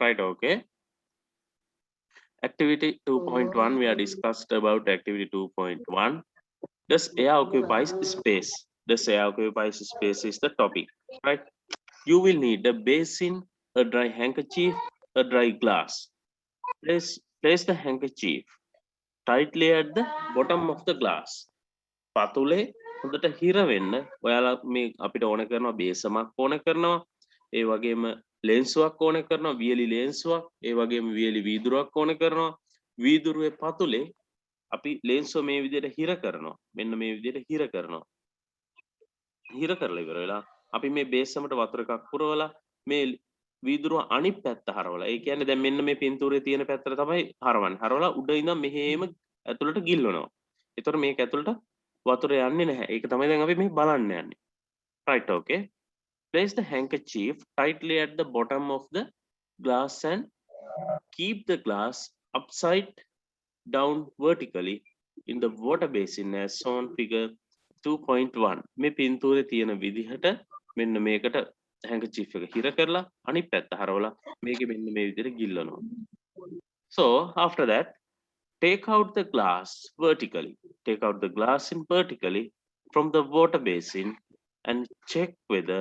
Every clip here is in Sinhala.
Right, okay. Activity 2.1, we are discussed about activity 2.1. Does air occupies space? Does air occupies space is the topic, right? You will need a basin, a dry handkerchief, a dry glass. Place the handkerchief tightly at the bottom of the glass. පතුලේ හොඳට හිර වෙන්න ඔයාලා මේ අපිට ඕන කරනවා බේසමක් ඕන කරනවා ඒ වගේම ලේන්සුවක් ඕන කරනවා වියලි ලේන්සුවක් ඒ වගේම වියලි වීදුරුවක් ඕන කරනවා වීදුරුවේ පතුලේ අපි ලේන්සුව මේ විදිහට හිර කරනවා මෙන්න මේ විදිහට හිර කරනවා හිර කරලා ඉවර වෙලා අපි මේ බේසමට වතුර එකක් පුරවලා මේ වීදුරුව අනිත් පැත්ත හරවලා ඒ කියන්නේ දැන් මෙන්න මේ පින්තූරේ තියෙන පැත්තට තමයි හරවන්නේ හරවලා උඩ ඉඳන් මෙහෙම ඇතුළට ගිල්වනවා ඒතර මේක ඇතුළට වතුර යන්නේ නැහැ. ඒක තමයි දැන් අපි මේ බලන්න යන්නේ. Right, okay. Place the handkerchief tightly at the bottom of the glass and keep the glass upside down vertically in the water basin as shown figure 2.1. මේ පින්තූරේ තියෙන විදිහට මෙන්න මේකට handkerchief එක හිර කරලා අනිත් පැත්ත හරවලා මේකෙ මෙන්න මේ විදිහට ගිල්ලනවා. So after that, take out the glass vertically. Take out the glass in vertically from the water basin and check whether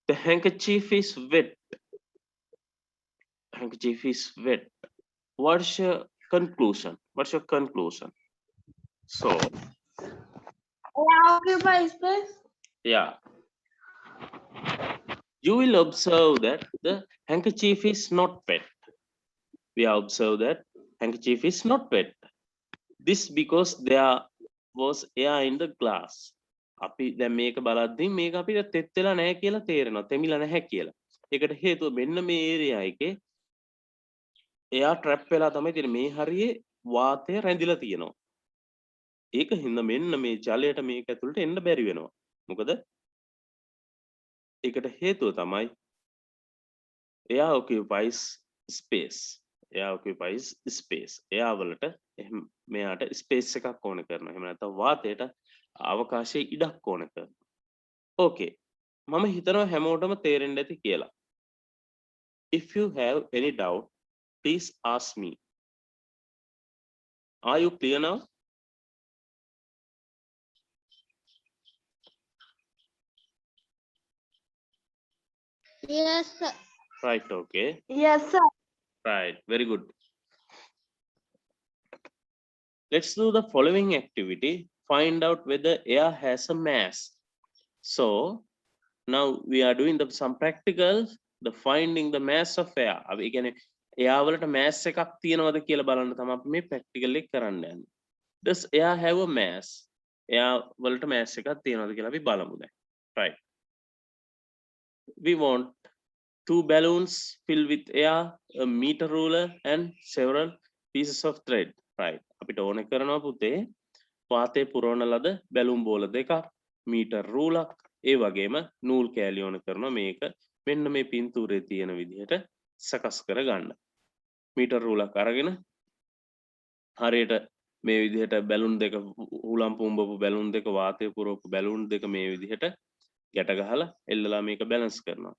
the handkerchief is wet. Handkerchief is wet. What's your conclusion? What's your conclusion? So, Occupy space. yeah. You will observe that the handkerchief is not wet. We observe that handkerchief is not wet. This because there was air in the glass. අපි දැන් මේක බලද්දී මේක අපිට තෙත් වෙලා නැහැ කියලා තේරෙනවා. තෙමිලා නැහැ කියලා. ඒකට හේතුව මෙන්න මේ ඒරියා එකේ එයා ට්‍රැප් වෙලා තමයි තියෙන්නේ. මේ හරියේ වාතය රැඳිලා තියෙනවා. ඒක හින්දා මෙන්න මේ ජලයට මේක ඇතුළට එන්න බැරි වෙනවා. මොකද ඒකට හේතුව තමයි air occupies space. Air occupies space. එයා වලට මෙයාට ස්පේස් එකක් ඕන කරනවා. එහෙම නැත්නම් වාතයට අවකාශයේ ඉඩක් ඕන කරනවා. Okay. මම හිතනවා හැමෝටම තේරෙන්න ඇති කියලා. If you have any doubt, please ask me. Are you clear now? Yes, sir. Right, okay. Yes, sir. Right, very good. Let's do the following activity. Find out whether air has a mass. So, now we are doing some practicals, the finding the mass of air. අපි කියන්නේ air වලට mass එකක් තියෙනවද කියලා බලන්න තමයි අපි මේ practical එක කරන්න යන්නේ. Does air have a mass? Air වලට mass එකක් තියෙනවද කියලා අපි බලමු දැන්. Right. We want 2 balloons filled with air, a meter ruler and several pieces of thread. Right. අපිට ඕන කරනවා පුතේ වාතය පුරවන ලද බැලුම් බෝල දෙකක්, මීටර් රූලක්, ඒ වගේම නූල් කෑලි ඕන කරනවා මේක මෙන්න මේ පින්තූරේ තියෙන විදිහට සකස් කර ගන්න. මීටර් රූලක් අරගෙන හරියට මේ විදිහට බැලුන් දෙක උලම් පුම්බපු බැලුන් දෙක වාතය පුරවපු බැලුන් දෙක මේ විදිහට ගැට ගහලා එල්ලලා මේක බැලන්ස් කරනවා.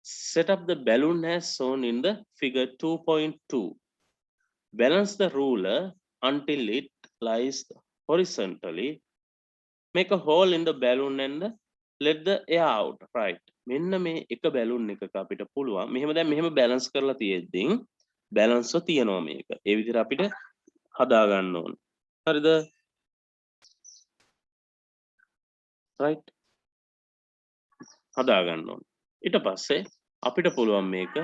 Set up the balloon as shown in the figure 2.2. Balance the ruler until it lies horizontally. Make a hole in the balloon and let the air out. Right. මෙන්න මේ එක බැලුන් එකක අපිට පුළුවන් මෙහෙම දැන් මෙහෙම බැලන්ස් කරලා තියෙද්දී බැලන්ස්ව තියනවා මේක. ඒ විදිහට අපිට හදා ගන්න ඕන. හරිද? right. හදා ගන්න ඕන. ඊට පස්සේ අපිට පුළුවන් මේක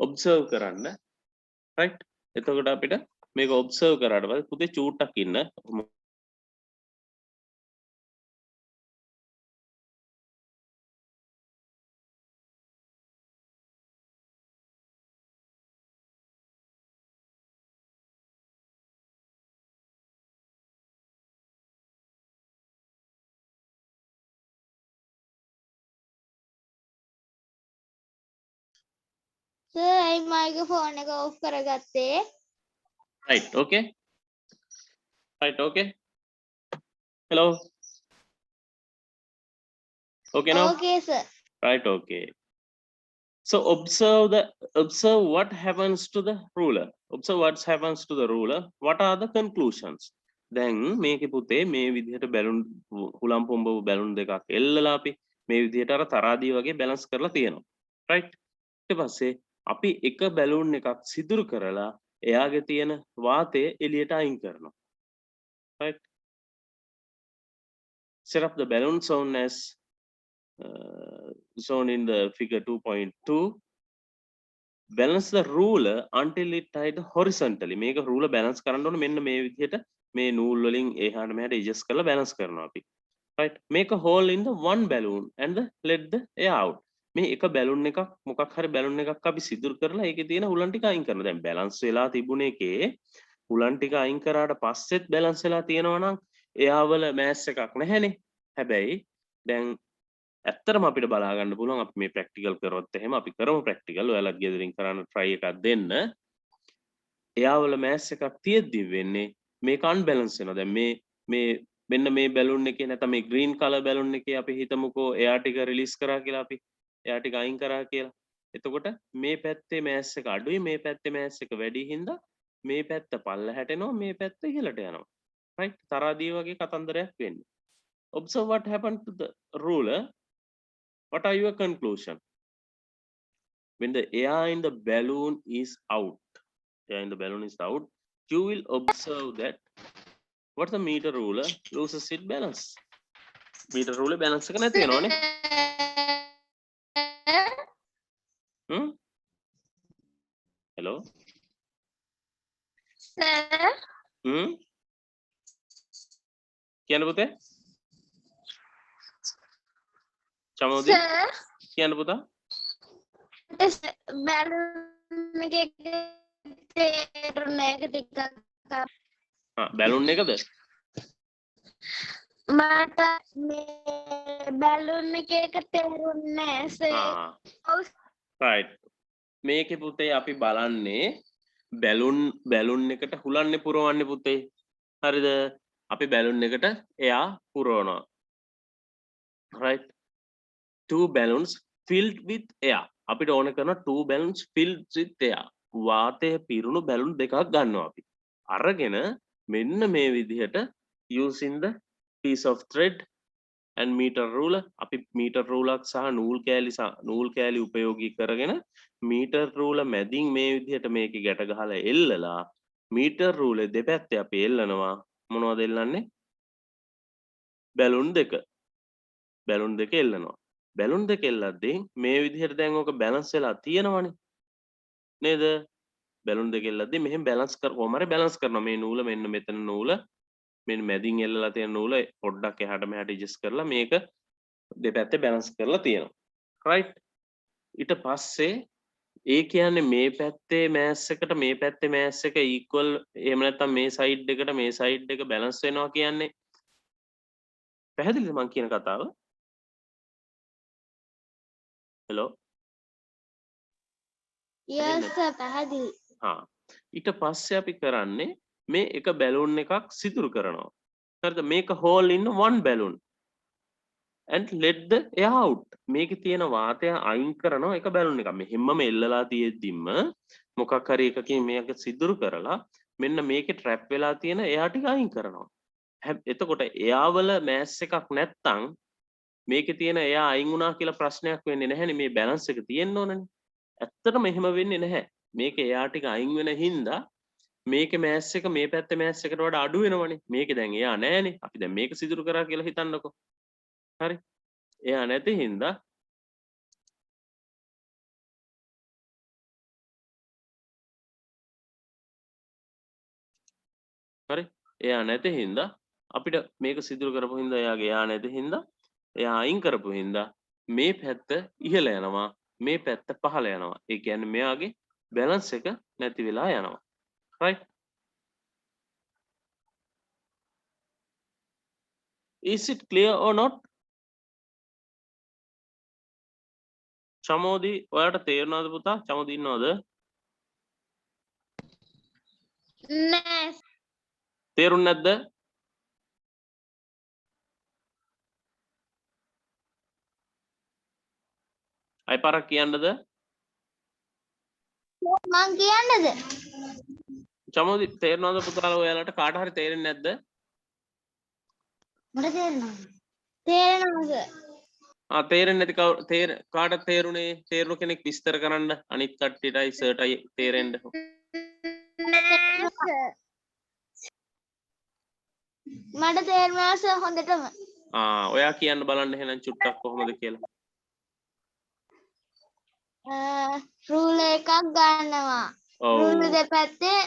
ඔබ්සර්ව් කරන්න. right. එතකොට අපිට මේක ඔබ්සර්ව් කරාට පස්සේ පුතේ චූට්ටක් ඉන්න Sir, I microphone එක off කරගත්තේ. right. Okay. Right. Okay. Hello. Okay now. Okay, sir. Right. Okay. So observe what happens to the ruler. Observe what happens to the ruler. What are the conclusions? දැන් මේකේ පුතේ මේ විදිහට බැලුන් හුලම් පොම්බව බැලුන් දෙකක් එල්ලලා අපි මේ විදිහට අර තරාදිය වගේ බැලන්ස් කරලා තියෙනවා. right? ඊට පස්සේ අපි එක බැලුන් එකක් සිදුරු කරලා එයාගේ තියෙන වාතය එළියට අයින් කරනවා. right? Set up the balloon shown as shown in the figure 2.2. balance the ruler until it tied horizontally. මේක ruler balance කරන්න ඕනේ මෙන්න මේ විදිහට මේ නූල් වලින් එහාට මෙහාට adjust කරලා balance කරනවා අපි. right? make a hole in the one balloon and let the air out. මේ එක බැලුන් එකක් මොකක් හරි බැලුන් එකක් අපි සිදුරු කරලා ඒකේ තියෙන හුලන් ටික අයින් කරනවා. දැන් balance වෙලා තිබුණ එකේ හුලන් ටික අයින් කරාට පස්සෙත් balance වෙලා තියෙනවා නම් එයාවල mass එකක් නැහැනේ. හැබැයි දැන් ඇත්තටම අපිට බලා ගන්න පුළුවන් අපි මේ ප්‍රැක්ටිකල් කරොත් එහෙම අපි කරමු ප්‍රැක්ටිකල් ඔයාලත් ගෙදරින් කරන්න try එකක් දෙන්න. එයාවල මෑස් එකක් තියෙද්දි වෙන්නේ මේක අන්බැලන්ස් වෙනවා. දැන් මේ මෙන්න මේ බැලුන් එකේ නැත්නම් මේ green color බැලුන් එකේ අපි හිතමුකෝ එයා ටික රිලීස් කරා කියලා අපි එයා ටික අයින් කරා කියලා. එතකොට මේ පැත්තේ මෑස් එක අඩුයි මේ පැත්තේ මෑස් එක වැඩි හින්දා මේ පැත්ත පල්ලහැට එනවා මේ පැත්ත ඉහළට යනවා. right? තරාදිය වගේ කතන්දරයක් වෙන්නේ. observe what happened to the ruler. What are your conclusion? When the air in the balloon is out, air in the balloon is out, you will observe that what the meter ruler loses its balance. Meter ruler balance එක නැති වෙනවනේ. Hello? Sir? කියන්න පුතේ? චමෝදි? Sir? කියන්න පුතා? balloon එකේ තේරුණ එක ටිකක් බැලුන් එකද? මට මේ balloon එකේක තේරුන්නේ නැහැ sir. right. මේකේ පුතේ අපි බලන්නේ බැලුන් එකට හුලන්නේ පුරවන්නේ පුතේ. හරිද? අපි බැලුන් එකට එයා පුරවනවා. right? two balloons filled with air. අපිට ඕන කරන two balloons filled with air. වාතය පිරුණු බැලුන් දෙකක් ගන්නවා අපි. අරගෙන මෙන්න මේ විදිහට using the piece of thread and meter ruler අපි meter ruler සහ නූල් කෑලි උපයෝගී කරගෙන meter ruler මැදින් මේ විදිහට මේකේ ගැට ගහලා එල්ලලා meter ruler දෙපැත්තේ අපි එල්ලනවා. මොනවද එල්ලන්නේ? බැලුන් දෙක එල්ලනවා. බැලුන් දෙක එල්ලද්දී මේ විදිහට දැන් ඔක බැලන්ස් වෙලා තියෙනවනේ නේද? බැලුන් දෙක එල්ලද්දී මෙහෙම බැලන්ස් කොහොම හරි බැලන්ස් කරනවා. මේ නූල මෙන්න මෙතන නූල මෙන්න මැදින් එල්ලලා තියෙන නූල පොඩ්ඩක් එහාට මෙහාට ඇඩ්ජස්ට් කරලා මේක දෙපැත්තේ බැලන්ස් කරලා තියෙනවා. right? ඊට පස්සේ ඒ කියන්නේ මේ පැත්තේ මෑස් එකට මේ පැත්තේ මෑස් එක equal එහෙම නැත්නම් මේ සයිඩ් එකට මේ සයිඩ් එක බැලන්ස් වෙනවා කියන්නේ පැහැදිලිද මම කියන කතාව? hello? yes sir පැහැදිලි. ඊට පස්සේ අපි කරන්නේ මේ එක බැලුන් එකක් සිදුරු කරනවා. හරිද? මේක hole in one balloon and let the air out. මේකේ තියෙන වාතය අයින් කරනවා එක බැලුන් එකක්. මෙහෙම්මම එල්ලලා තියෙද්දිම මොකක් හරි එකකින් මේක සිදුරු කරලා මෙන්න මේකේ ට්‍රැප් වෙලා තියෙන එයා ටික අයින් කරනවා. එතකොට එයාවල මෑස් එකක් නැත්තම් මේකේ තියෙන එයා අයින් වුණා කියලා ප්‍රශ්නයක් වෙන්නේ නැහැනේ. මේ බැලන්ස් එක තියෙන්න ඕනනේ. ඇත්තටම එහෙම වෙන්නේ නැහැ. මේකේ එයා ටික අයින් වෙන හින්දා මේකේ මෑස් එක මේ පැත්තේ මෑස් එකට වඩා අඩු වෙනවනේ. මේකේ දැන් එයා නැහැනේ. අපි දැන් මේක සිදුරු කරා කියලා හිතන්නකෝ. හරි? එයා නැති හින්දා හරි? එයා නැති හින්දා අපිට මේක සිදුරු කරපු හින්දා එයා නැති හින්දා එයා අයින් කරපු හින්දා මේ පැත්ත ඉහළ යනවා මේ පැත්ත පහළ යනවා. ඒ කියන්නේ මෙයාගේ බැලන්ස් එක නැති වෙලා යනවා. right? is it clear or not? Chamodi ඔයාලට තේරුණාද පුතා? චමෝදි ඉන්නවද? නෑ. තේරුන්නේ නැද්ද? අය පාරක් කියන්නද? මං කියන්නද? චමෝදි තේරෙනවද පුතාලා ඔයාලට කාට හරි තේරෙන්නේ නැද්ද? මට තේරෙනවා. තේරෙනවා සර්. තේරෙන්නේ නැති කාටද තේරුනේ? තේරුණු කෙනෙක් විස්තර කරන්න අනිත් කට්ටියටයි සර්ටයි තේරෙන්න. නෑ සර්. මට තේරුණා සර් හොඳටම. ඔයා කියන්න බලන්න එහෙනම් චුට්ටක් කොහොමද කියලා. රූල එකක් ගන්නවා. ඔව්. රූල දෙපැත්තේ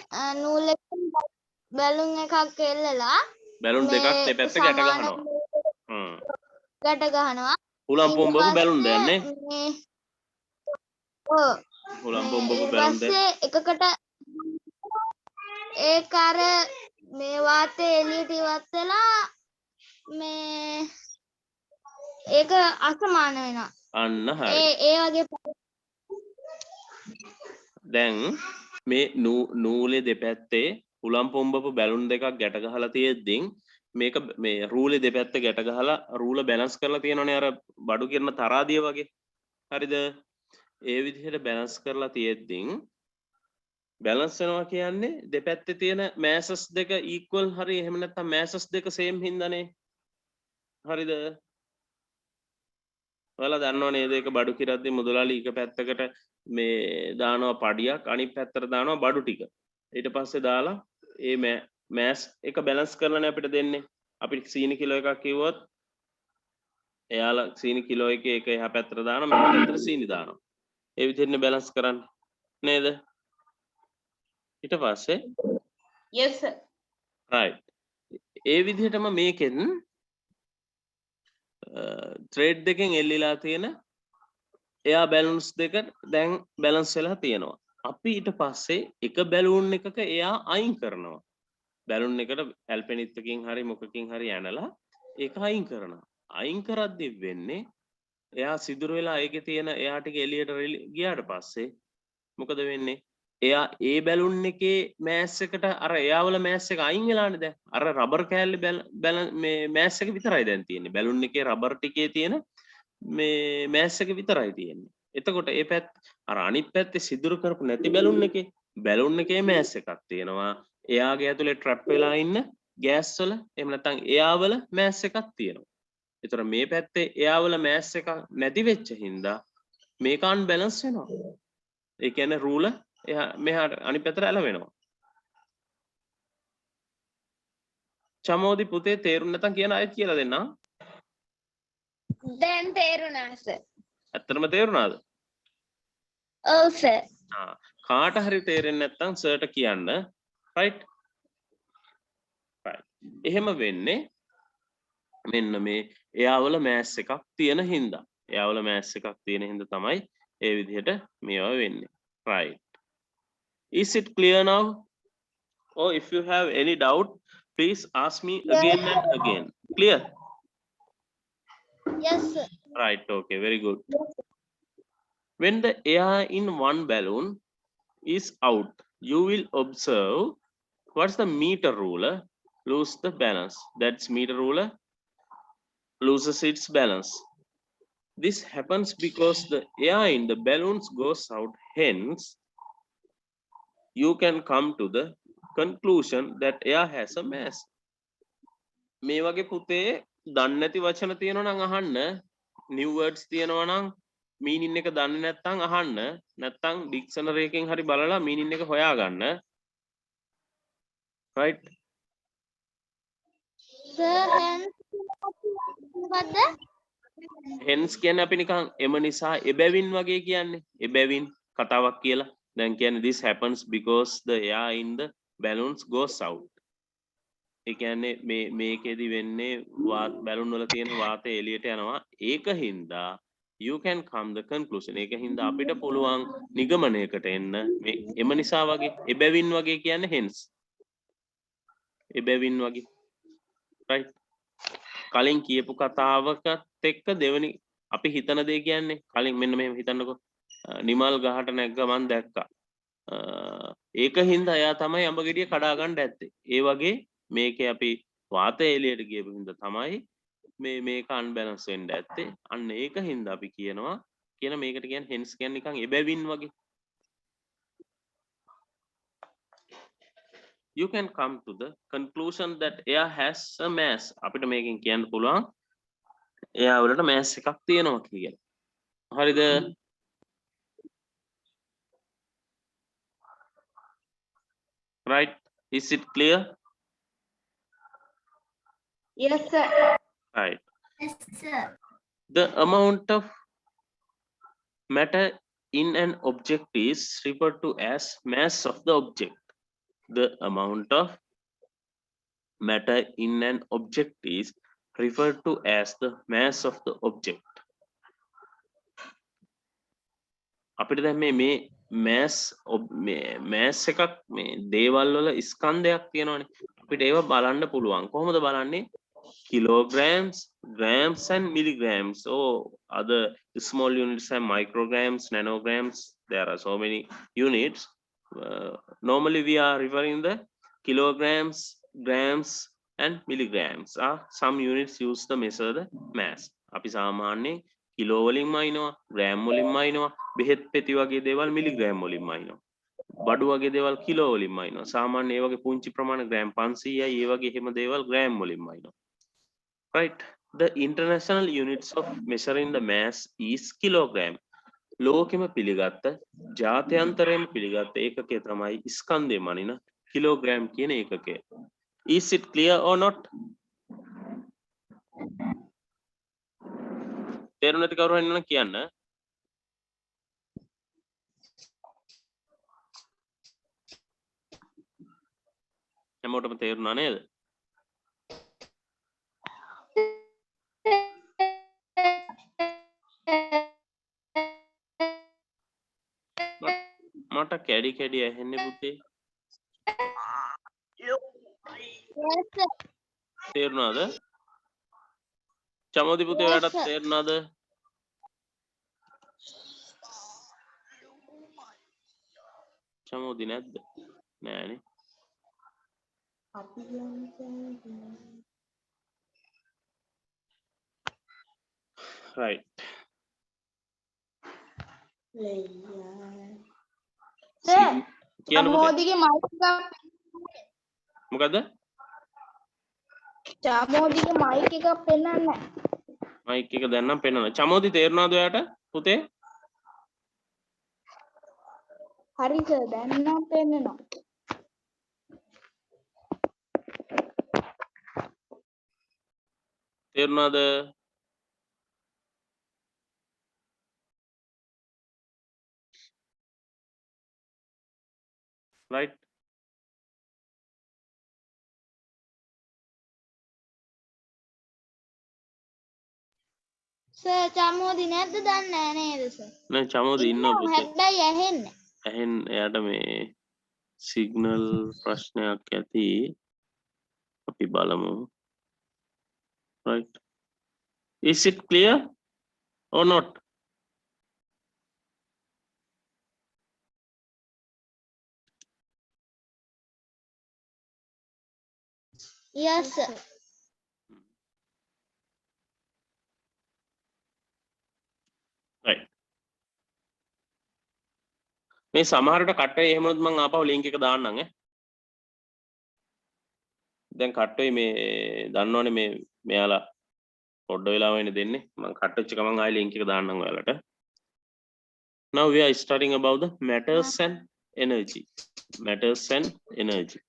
නූලකින් බැලුන් එකක් එල්ලලා බැලුන් දෙකක් මේ දෙපැත්ත ගැට සමාන ගහනවා. ගැට ගහනවා. හුලම් ඊට පොම්බපු බැලුන් පස්සේ දෙන්නේ. මේ ඔව් හුලම් මේ පොම්බපු ඊට බැලුන් දෙන්න. පස්සේ එකකට ඒක අර මේ වාතය එළියට ඉවත් වෙලා මේ ඒක අසමාන වෙනවා. අන්න හරි. ඒ වගේ දැන් මේ නූලේ දෙපැත්තේ හුලම් පොම්බපු බැලුන් දෙකක් ගැට ගහලා තියෙද්දි මේක මේ රූලේ දෙපැත්ත ගැට ගහලා රූල බැලන්ස් කරලා තියෙනවනේ අර බඩු කිරන තරාදිය වගේ. හරිද? ඒ විදිහට බැලන්ස් කරලා තියෙද්දි බැලන්ස් වෙනවා කියන්නේ දෙපැත්තේ තියෙන මෑසස් දෙක ඉක්වල් හරි එහෙම නැත්නම් මෑසස් දෙක සේම් හින්දානේ. හරිද? ඔයාලා දන්නව නේද ඒක බඩු කිරද්දි මුදලාලි එක පැත්තකට මේ දානවා පඩියක් අනිත් පැත්තට දානවා බඩු ටික. ඊට පස්සේ දාලා ඒ මෑස් එක බැලන්ස් කරලානේ අපිට දෙන්නේ. අපි සීනි කිලෝ එකක් කිව්වොත් එයාලා සීනි කිලෝ එකේ එක එහා පැත්තට දානවා මෙහා පැත්තට සීනි දානවා. ඒ විදිහට බැලන්ස් කරන්නේ නේද? ඊට පස්සේ yes sir. right. ඒ විදිහටම මේකෙන් ත්‍රෙඩ් දෙකෙන් එල්ලිලා තියෙන එයා බැලුන්ස් දෙක දැන් බැලන්ස් වෙලා තියෙනවා. අපි ඊට පස්සේ එක බැලුන් එකක එයා අයින් කරනවා. බැලුන් එකට ඇල්පෙනිත්තකින් හරි මොකකින් හරි ඇනලා ඒක අයින් කරනවා. අයින් කරද්දි වෙන්නේ එයා සිදුරු වෙලා ඒකේ තියෙන එයා ටික එළියට ගියාට පස්සේ මොකද වෙන්නේ? එයා ඒ බැලුන් එකේ මෑස් එකට අර එයාවල මෑස් එක අයින් වෙලානේ දැන්. අර රබර් කෑල්ලේ මේ මෑස් එක විතරයි දැන් තියෙන්නේ. බැලුන් එකේ රබර් ටිකේ තියෙන මේ මෑස් එක විතරයි තියෙන්නේ. එතකොට ඒ පැත්ත අර අනිත් පැත්තේ සිදුරු කරපු නැති බැලුන් එකේ මෑස් එකක් තියෙනවා. එයාගේ ඇතුලේ ට්‍රැප් වෙලා ඉන්න ගෑස් වල එහෙම නැත්නම් එයාවල මෑස් එකක් තියෙනවා. ඒතර මේ පැත්තේ එයාවල මෑස් එකක් නැති වෙච්ච හින්දා මේක අන්බැලන්ස් වෙනවා. ඒ කියන්නේ රූල එහා මෙහාට අනිත් පැත්තට ඇලවෙනවා. චමෝදි පුතේ තේරුම් නැත්නම් කියන අයත් කියලා දෙන්නා. දැන් තේරුණා සර්. ඇත්තටම තේරුණාද? ඔව් සර්. කාට හරි තේරෙන්නේ නැත්නම් සර්ට කියන්න. right? right. එහෙම වෙන්නේ මෙන්න මේ එයාවල මෑස් එකක් තියෙන හින්දා. එයාවල මෑස් එකක් තියෙන හින්දා තමයි ඒ විදිහට මේවා වෙන්නේ. right. Is it clear now? Or if you have any doubt, please ask me again and again. Clear? Yes sir. Right, okay, very good. When the air in one balloon is out, you will observe what's the meter ruler lose the balance. That's meter ruler loses its balance. This happens because the air in the balloons goes out. Hence, you can come to the conclusion that air has a mass. මේ වගේ පුතේ දන්නේ නැති වචන තියෙනවා නම් අහන්න. new words තියෙනවා නම් meaning එක දන්නේ නැත්නම් අහන්න. නැත්නම් dictionary එකෙන් හරි බලලා meaning එක හොයාගන්න. right? Sir මොකද්ද? hence කියන්නේ අපි නිකන් එම නිසා එබැවින් වගේ කියන්නේ. එබැවින් කතාවක් කියලා. දැන් කියන්නේ this happens because the air in the balloons goes out. ඒ කියන්නේ මේකෙදි වෙන්නේ බැලුන් වල තියෙන වාතය එළියට යනවා. ඒක හින්දා you can come the conclusion. ඒක හින්දා අපිට පුළුවන් නිගමනයකට එන්න මේ එම නිසා වගේ එබැවින් වගේ කියන්නේ hence. එබැවින් වගේ. right? කලින් කියපු කතාවකත් එක්ක දෙවෙනි අපි හිතන දේ කියන්නේ කලින් මෙන්න මෙහෙම හිතන්නකෝ. නිමල් ගහට නැග්ග මන් දැක්කා. ඒක හින්දා එයා තමයි අඹ ගෙඩිය කඩා ගන්න ඇත්තේ. ඒ වගේ මේකේ අපි වාතය එළියට ගියපු හින්දා තමයි මේක අන්බැලන්ස් වෙන්න ඇත්තේ. අන්න ඒක හින්දා අපි කියනවා කියන මේකට කියන්නේ hence කියන්නේ නිකන් එබැවින් වගේ. you can come to the conclusion that air has a mass. අපිට මේකෙන් කියන්න පුළුවන් air වලට mass එකක් තියෙනවා කියලා. හරිද? Right? Is it clear? Yes, sir. Right. Yes, sir. The amount of matter in an object is referred to as mass of the object. The amount of matter in an object is referred to as the mass of the object. අපිට දැන් මේ mass mass එකක් මේ දේවල් වල ස්කන්ධයක් තියෙනවානේ. අපිට ඒව බලන්න පුළුවන්. කොහොමද බලන්නේ? Kilograms, grams and milligrams. Or other small units and micrograms, nanograms. There are so many units. Normally we are referring the kilograms, grams and milligrams are some units used to measure the mass. අපි සාමාන්‍යයෙන් කිලෝ වලින්ම අයින්නවා, ග්‍රෑම් වලින්ම අයින්නවා, බෙහෙත් පෙති වගේ දේවල් මිලිග්‍රෑම් වලින්ම අයින්නවා. බඩු වගේ දේවල් කිලෝ වලින්ම අයින්නවා. සාමාන්‍ය ඒ වගේ පුංචි ප්‍රමාණ ග්‍රෑම් 500යි ඒ වගේ එහෙම දේවල් gram වලින්ම අයින්නවා. Right? The international units of measuring the mass is kilogram. ලෝකෙම පිළිගත්ත ජාත්‍යන්තරයෙන් පිළිගත්ත ඒකකය තමයි ස්කන්ධය මනින කිලෝග්‍රෑම් කියන ඒකකය. Is it clear or not? තේරුම් නැති කවුරු හරි ඉන්නවනම් කියන්න. හැමෝටම තේරුණා නේද? මට කැඩි කැඩි ඇහෙන්නේ පුතේ. Yes, sir. තේරුණාද? චමෝදි පුතේ Yes, ඔයාලට sir. තේරුණාද? චමෝදි නැද්ද? නෑනේ. Right. Sir, කියන්න පුතේ. චමෝදිගේ mic එක මොකද්ද? චමෝදිගේ mic එක පෙන්නන්නේ නැහැ. මයික් එක දැන් නම් පෙන්වනවා. චමෝදි තේරුණාද ඔයාට පුතේ? හරි සර් දැන් නම් පෙන්නනවා. තේරුණාද? Right? සර් චමෝදි නැද්ද දන්නේ නැහැ නේද සර්? නෑ චමෝදි ඉන්නවා පුතේ. හැබැයි ඇහෙන්නේ. ඇහෙන් එයාට මේ සිග්නල් ප්‍රශ්නයක් ඇති. අපි බලමු. Right? Is it clear or not? Yes, sir. Right. මේ සමහරට කට්ටයි එහෙම වුණොත් මම ආපහු link එක දාන්නම් ඈ. දැන් කට්ටයි මේ දන්නවනේ මේ මෙයාලා පොඩ්ඩ වෙලාව වෙන්නේ දෙන්නේ. මම කට්ටච්ච ගමන් ආයෙ link එක දාන්නම් ඔයාලට. Now we are studying about the matters and energy. Matters and energy.